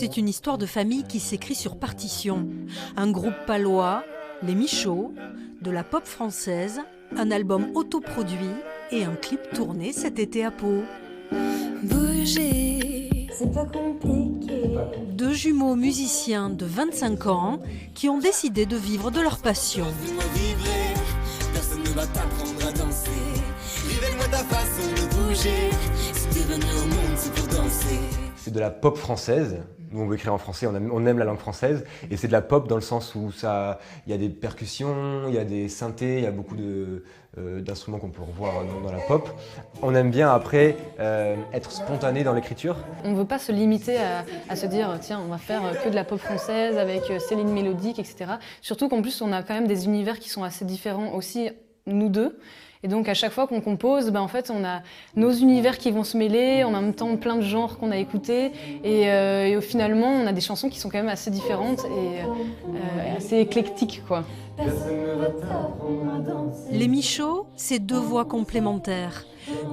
c'est une histoire de famille qui s'écrit sur partition. Un groupe palois, les Michauds, de la pop française, un album autoproduit et un clip tourné cet été à Pau. Bouger, c'est pas compliqué. Deux jumeaux musiciens de 25 ans qui ont décidé de vivre de leur passion. Personne ne va t'apprendre à danser. Révèle-moi ta façon de bouger. Si t'es venu au monde, c'est pour danser. C'est de la pop française. Nous, on veut écrire en français, on aime la langue française. Et c'est de la pop dans le sens où il y a des percussions, il y a des synthés, il y a beaucoup d'instruments qu'on peut revoir dans la pop. On aime bien après être spontané dans l'écriture. On ne veut pas se limiter à se dire tiens, on va faire que de la pop française avec ces lignes mélodiques, etc. Surtout qu'en plus, on a quand même des univers qui sont assez différents aussi, nous deux. Et donc à chaque fois qu'on compose, en fait, on a nos univers qui vont se mêler, en même temps plein de genres qu'on a écoutés. Et finalement, on a des chansons qui sont quand même assez différentes et assez éclectiques, quoi. Les Michauds, c'est deux voix complémentaires.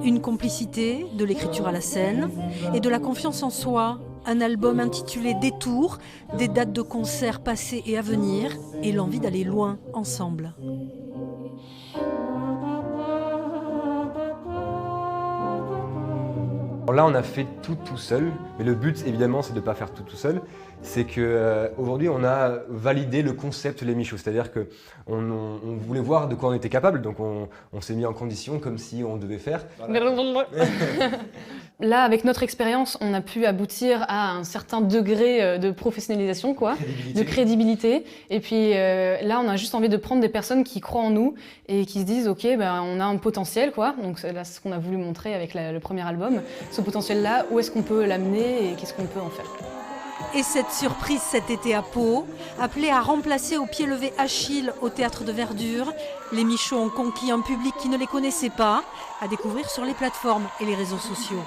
Une complicité, de l'écriture à la scène, et de la confiance en soi. Un album intitulé Détour, des dates de concerts passées et à venir, et l'envie d'aller loin ensemble. Alors là, on a fait tout seul, mais le but, évidemment, c'est de ne pas faire tout seul. C'est qu'aujourd'hui, on a validé le concept Les Michauds, c'est-à-dire qu'on voulait voir de quoi on était capable, donc on s'est mis en condition comme si on devait faire. Voilà. Là, avec notre expérience, on a pu aboutir à un certain degré de professionnalisation, quoi, de crédibilité. Et puis là, on a juste envie de prendre des personnes qui croient en nous et qui se disent, ok, on a un potentiel, quoi. Donc là, c'est ce qu'on a voulu montrer avec le premier album. Ce potentiel-là, où est-ce qu'on peut l'amener et qu'est-ce qu'on peut en faire? Et cette surprise cet été à Pau, appelée à remplacer au pied levé Achille au Théâtre de Verdure, les Michauds ont conquis un public qui ne les connaissait pas, à découvrir sur les plateformes et les réseaux sociaux.